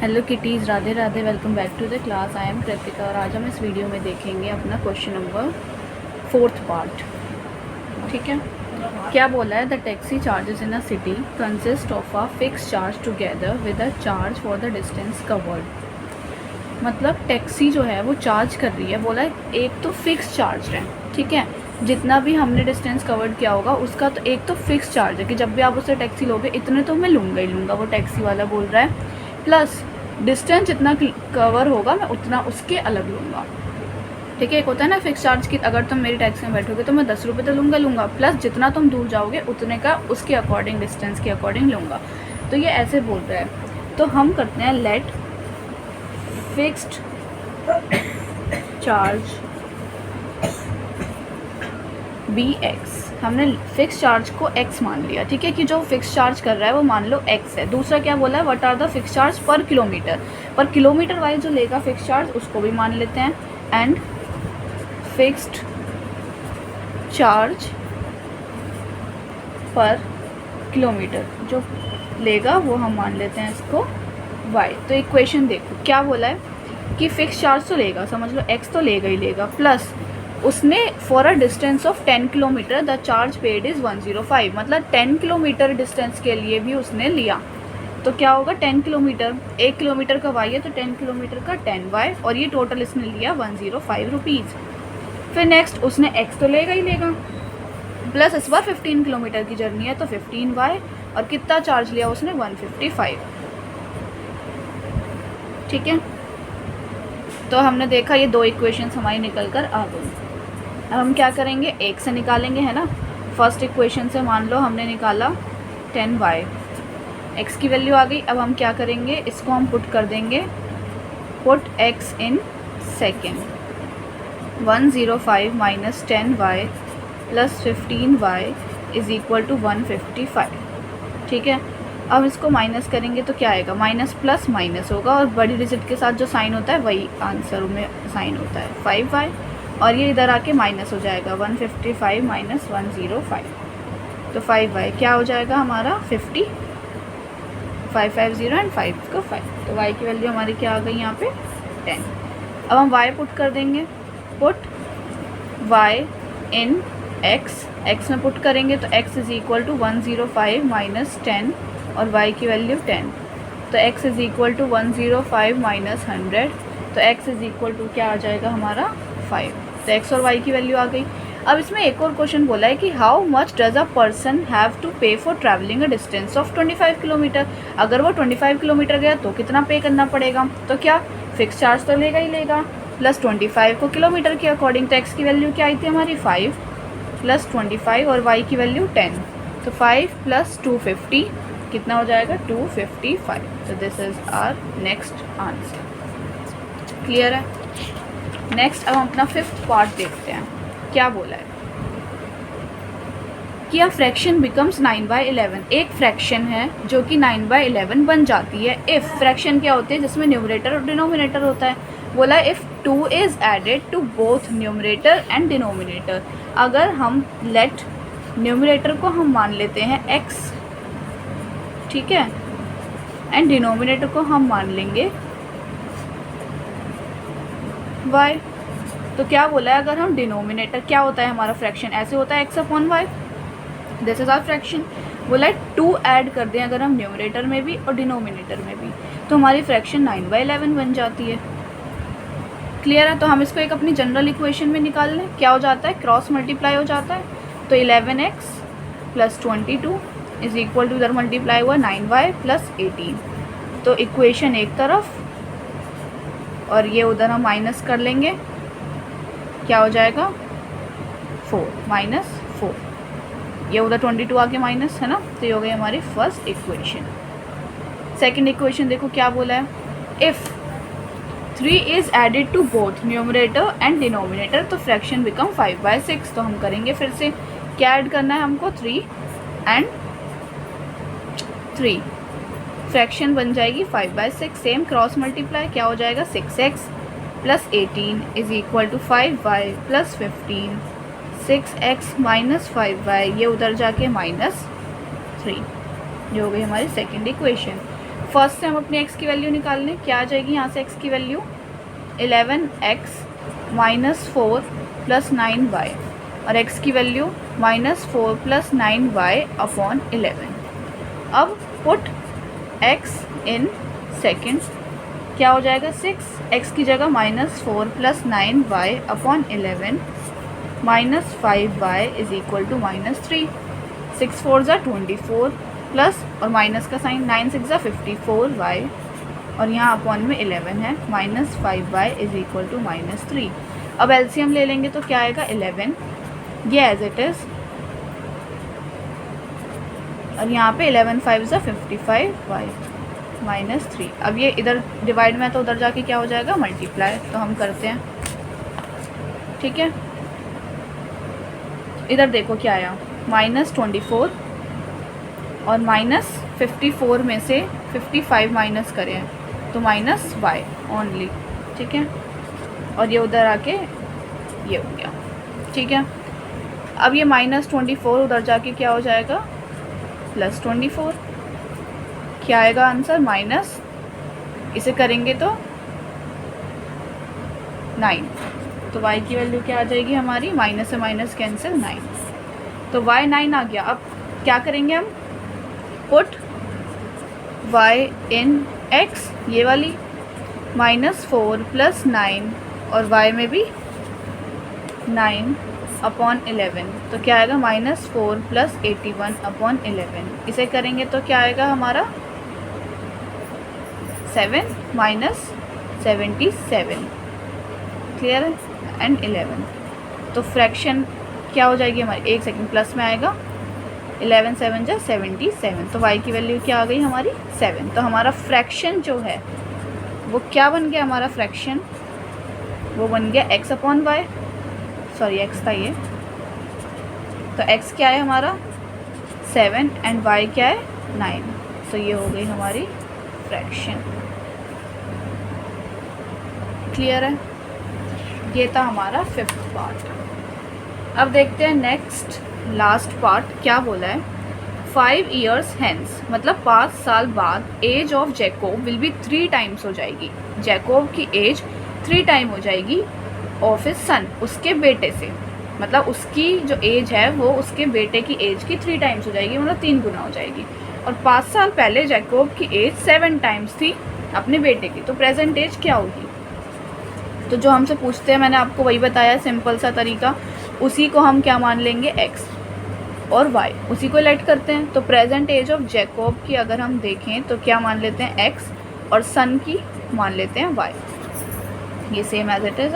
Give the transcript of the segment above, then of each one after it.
Hello kitties, Radhe Radhe. Welcome back to the class. I am Kritika और आज हम इस वीडियो में देखेंगे अपना क्वेश्चन नंबर 4th पार्ट। ठीक है, क्या बोला है? The taxi charges in a city consist of a fix charge together with a charge for the distance covered. मतलब टैक्सी जो है वो चार्ज कर रही है, बोला है एक तो फिक्स चार्ज है, ठीक है, जितना भी हमने डिस्टेंस कवर्ड किया होगा उसका तो एक तो फिक्स चार्ज है कि जब भी आप उससे टैक्सी लोगे इतने तो मैं लूँगा ही लूँगा, वो टैक्सी वाला बोल रहा है। प्लस डिस्टेंस जितना कवर होगा मैं उतना उसके अलग लूँगा। ठीक है, एक होता है ना फिक्स चार्ज की, अगर तुम मेरी टैक्सी में बैठोगे तो मैं 10 रुपये तो लूँगा, प्लस जितना तुम दूर जाओगे उतने का उसके अकॉर्डिंग, डिस्टेंस के अकॉर्डिंग लूँगा। तो ये ऐसे बोल रहा है, तो हम करते हैं let fixed charge be x. हमने फिक्स चार्ज को x मान लिया, ठीक है, कि जो फिक्स चार्ज कर रहा है वो मान लो x है। दूसरा क्या बोला है? What are the fix charge per kilometre. Per kilometre wise जो लेगा फिक्स चार्ज उसको भी मान लेते हैं। And fixed charge per kilometre जो लेगा वो हम मान लेते हैं इसको y। तो इक्वेशन देखो क्या बोला है कि फिक्स चार्ज तो लेगा, समझ लो x तो लेगा ही लेगा, प्लस उसने for a distance of 10 kilometre the charge paid is 105। मतलब 10 किलोमीटर डिस्टेंस के लिए भी उसने लिया, तो क्या होगा? 10 किलोमीटर, 1 किलोमीटर का y है तो 10 किलोमीटर का 10y, और ये टोटल इसने लिया 105 रुपीज़। फिर नेक्स्ट उसने x तो लेगा ही लेगा, प्लस इस बार 15 किलोमीटर की जर्नी है तो 15y, और कितना चार्ज लिया उसने? 155। ठीक है, तो हमने देखा ये दो इक्वेशंस हमारी निकल कर आ गई। अब हम क्या करेंगे? एक से निकालेंगे, है ना। फर्स्ट इक्वेशन से मान लो हमने निकाला 10y, x की वैल्यू आ गई। अब हम क्या करेंगे? इसको हम पुट कर देंगे, put x in second. 105 minus 10y plus 15y is equal to 155। ठीक है, अब इसको माइनस करेंगे तो क्या आएगा? माइनस प्लस माइनस होगा, और बड़ी डिजिट के साथ जो साइन होता है वही आंसर में साइन होता है 5y, और ये इधर आके माइनस हो जाएगा 155 माइनस 105, तो 5y क्या हो जाएगा हमारा? 50, 550 एंड 5 को 5, तो y की वैल्यू हमारी क्या आ गई यहाँ पे? 10। अब हम y पुट कर देंगे, पुट y इन x में पुट करेंगे तो x is equal to 105 minus 10 और y की वैल्यू 10, तो x is equal to 105 minus 100, तो x इज़ इक्वल टू क्या आ जाएगा हमारा? 5। तो x और y की वैल्यू आ गई। अब इसमें एक और क्वेश्चन बोला है कि how much does a person have to pay for travelling a distance of 25 kilometre. अगर वो 25 किलोमीटर गया तो कितना पे करना पड़ेगा? तो क्या फिक्स चार्ज तो लेगा ही लेगा, प्लस 25 को किलोमीटर के अकॉर्डिंग, तो x की वैल्यू क्या आई थी हमारी? 5 प्लस 25 और y की वैल्यू 10, तो 5 प्लस 250 कितना हो जाएगा? 255। तो this is our next answer. Clear है? नेक्स्ट अब हम अपना 5th पार्ट देखते हैं। क्या बोला है कि अ फ्रैक्शन बिकम्स 9/11। एक फ्रैक्शन है जो कि 9/11 बन जाती है इफ़, फ्रैक्शन क्या होती है? जिसमें न्यूमरेटर और डिनोमिनेटर होता है। बोला if 2 is added to both numerator and denominator. अगर हम लेट न्यूमरेटर को हम मान लेते हैं x, ठीक है, एंड डिनोमिनेटर को हम मान लेंगे y, तो क्या बोला है? अगर हम डिनोमिनेटर, क्या होता है हमारा फ्रैक्शन? ऐसे होता है x upon y, this is our fraction. बोला है 2 ऐड कर दें अगर हम न्यूमरेटर में भी और डिनोमिनेटर में भी, तो हमारी फ्रैक्शन 9/11 बन जाती है। क्लियर है? तो हम इसको एक अपनी जनरल इक्वेशन में निकाल लें। क्या हो जाता है? क्रॉस मल्टीप्लाई हो जाता है, तो 11x plus 22 is equal to, इधर मल्टीप्लाई हुआ 9y प्लस 18, तो इक्वेशन एक तरफ और ये उधर हम माइनस कर लेंगे, क्या हो जाएगा? 4 माइनस 4, ये उधर 22 आके माइनस, है ना, तो ये हो गई हमारी फर्स्ट इक्वेशन। सेकंड इक्वेशन देखो क्या बोला है, if 3 is added to both numerator and denominator तो फ्रैक्शन बिकम 5/6। तो हम करेंगे फिर से, क्या ऐड करना है हमको? 3 एंड 3, फ्रैक्शन बन जाएगी 5/6। सेम क्रॉस मल्टीप्लाई, क्या हो जाएगा? 6x plus 18 is equal to 5y plus 15, 6x minus 5y, ये उधर जाके -3, ये हो गई हमारी सेकेंड इक्वेशन। फर्स्ट से हम अपनी x की वैल्यू निकाल लें, क्या आ जाएगी यहाँ से x की value 11x minus 4 plus 9y, और x की value minus 4 plus 9y upon 11। अब पुट x इन सेकेंड, क्या हो जाएगा 6x की जगह minus 4 plus 9y upon 11 minus 5y is equal to minus 3। 6 4 ज़ा 24 प्लस और माइनस का साइन 9 6 ज़ा 54y, और यहाँ अपॉन में 11 है, minus 5y is equal to minus 3। अब एलसीएम ले लेंगे तो क्या आएगा 11, ये एज इट इज़, और यहाँ पे 11 5 ज़ा 55y माइनस 3। अब ये इधर डिवाइड में तो उधर जाके क्या हो जाएगा मल्टीप्लाई, तो हम करते हैं। ठीक है, इधर देखो क्या आया, माइनस 24 और माइनस 54 में से 55 माइनस करें तो माइनस y ओनली। ठीक है, और ये उधर आके ये हो गया। ठीक है, अब ये माइनस 24 उधर जाके क्या हो जाएगा प्लस 24, क्या आएगा आंसर माइनस, इसे करेंगे तो 9, तो y की वैल्यू क्या आ जाएगी हमारी, माइनस से माइनस कैंसिल 9, तो y 9 आ गया। अब क्या करेंगे हम, पुट y इन x, ये वाली माइनस 4 प्लस 9 और y में भी 9 अपॉन 11, तो क्या आएगा माइनस 4 प्लस 81 अपॉन 11। इसे करेंगे तो क्या आएगा हमारा 7 माइनस 77, क्लियर है, एंड 11। तो फ्रैक्शन क्या हो जाएगी हमारी, एक सेकंड, प्लस में आएगा 11 7 जा 77, तो y की वैल्यू क्या आ गई हमारी 7। तो हमारा फ्रैक्शन जो है वो क्या बन गया, हमारा फ्रैक्शन वो बन गया x upon y, sorry x था ये, तो x क्या है हमारा 7 एंड y क्या है 9, तो ये हो गई हमारी फ्रैक्शन। क्लियर है, ये था हमारा 5th पार्ट। अब देखते हैं नेक्स्ट लास्ट पार्ट क्या बोला है। 5 years hence, मतलब 5 साल बाद age of Jacob will be 3 times हो जाएगी, जैकोब की एज 3 टाइम हो जाएगी ऑफ हिज सन, उसके बेटे से, मतलब उसकी जो एज है वो उसके बेटे की एज की 3 टाइम्स हो जाएगी, मतलब 3 गुना हो जाएगी। और 5 साल पहले जैकोब की एज 7 टाइम्स थी अपने बेटे की, तो प्रेजेंट एज क्या होगी। तो जो हमसे पूछते हैं, मैंने आपको वही बताया, सिंपल सा तरीका, उसी को हम क्या मान लेंगे x और y, उसी को लेट करते हैं। तो प्रेजेंट एज ऑफ जैकोब की अगर हम देखें तो क्या मान लेते हैं x, और सन की मान लेते हैं y, ये same age it is.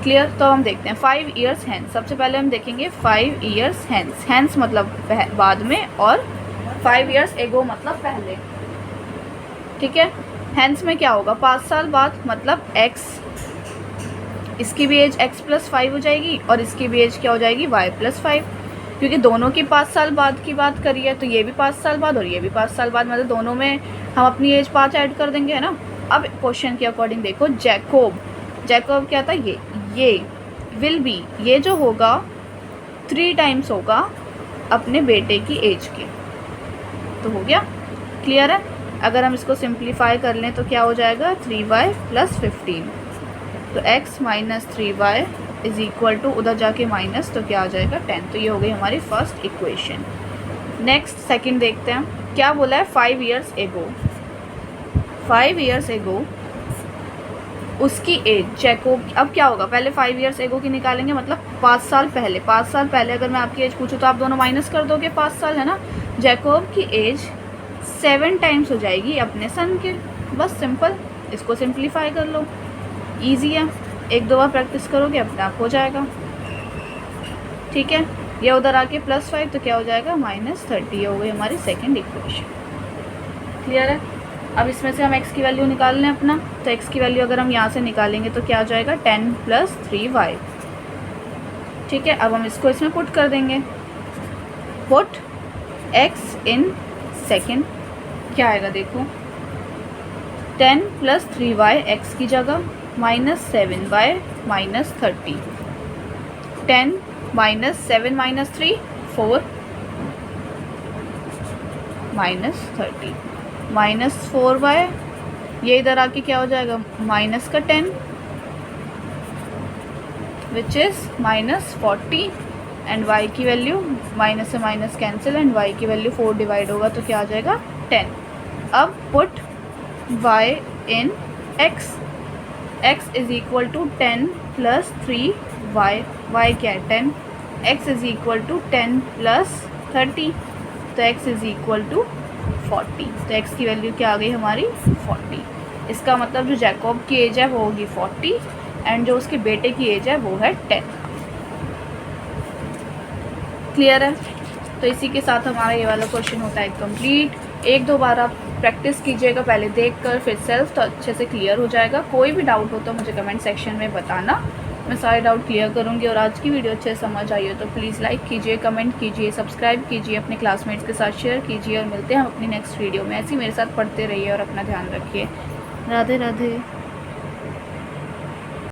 Clear, तो हम देखते हैं 5 years hence। सबसे पहले हम देखेंगे 5 years hence, hence मतलब बाद में, और 5 years ago मतलब पहले। ठीक है, hence में क्या होगा 5 साल बाद, मतलब x, इसकी भी एज x प्लस 5 हो जाएगी और इसकी भी एज क्या हो जाएगी y प्लस 5, क्योंकि दोनों की 5 साल बाद की बात करी है, तो ये भी 5 साल बाद और ये भी 5 साल बाद, मतलब दोनों में हम अपनी एज 5 ऐड कर देंगे, है ना। अब क्वेश्चन के अकॉर्डिंग देखो, जैकोब क्या था, ये विल बी, ये जो होगा 3 टाइम्स होगा अपने बेटे की एज के, तो हो गया। क्लियर है, अगर हम इसको सिंप्लीफाई कर लें तो क्या हो जाएगा 3y प्लस 15, तो x minus 3y is equal to, उधर जाके माइनस, तो क्या आ जाएगा 10। तो ये हो गई हमारी फर्स्ट इक्वेशन। नेक्स्ट सेकंड देखते हैं, क्या बोला है 5 years ago, 5 years ago उसकी एज जैकोब, अब क्या होगा, पहले 5 years ago की निकालेंगे, मतलब 5 साल पहले। 5 साल पहले अगर मैं आपकी एज पूछूँ तो आप दोनों माइनस कर दोगे, 5 साल है ना। जैकोब की एज 7 टाइम्स हो जाएगी अपने सन के, बस सिंपल, इसको सिंप्लीफाई कर लो, ईजी है, 1-2 बार प्रैक्टिस करोगे अपने आप हो जाएगा। ठीक है, ये उधर आके प्लस 5, तो क्या हो जाएगा माइनस 30, ये हो गई हमारी सेकेंड इक्वेशन। क्लियर है, अब इसमें से हम x की वैल्यू निकाल लें अपना, तो x की वैल्यू अगर हम यहाँ से निकालेंगे तो क्या हो जाएगा 10 प्लस 3y। ठीक है, अब हम इसको इसमें पुट कर देंगे, पुट x इन सेकेंड, क्या आएगा देखो 10 प्लस 3y x की जगह minus 7y minus 30, 10 minus 7 minus 3 4 minus 30, -4y, ये इधर आके क्या हो जाएगा -10 विच इज़ -40 एंड y की वैल्यू माइनस से माइनस कैंसिल एंड y की वैल्यू 4 डिवाइड होगा तो क्या आ जाएगा 10। अब put y in x, x is equal to 10 plus 3y, y क्या है 10, x is equal to 10 plus 30 तो x इज़ इक्वल टू 40। तो x की वैल्यू क्या आ गई हमारी 40। इसका मतलब जो जैकब की एज है वो होगी 40 एंड जो उसके बेटे की एज है वो है 10। क्लियर है? तो इसी के साथ हमारा ये वाला क्वेश्चन होता है कंप्लीट। एक दो बार आप प्रैक्टिस कीजिएगा पहले देखकर फिर सेल्फ, तो अच्छे से क्लियर हो जाएगा। कोई भी डाउट हो तो मुझे कमेंट सेक्शन में बताना, मैं सारे डाउट क्लियर करूँगी। और आज की वीडियो अच्छे से समझ आई हो तो प्लीज़ लाइक कीजिए, कमेंट कीजिए, सब्सक्राइब कीजिए, अपने क्लासमेट्स के साथ शेयर कीजिए और मिलते हैं हम अपनी नेक्स्ट वीडियो में। ऐसे ही मेरे साथ पढ़ते रहिए और अपना ध्यान रखिए। राधे राधे।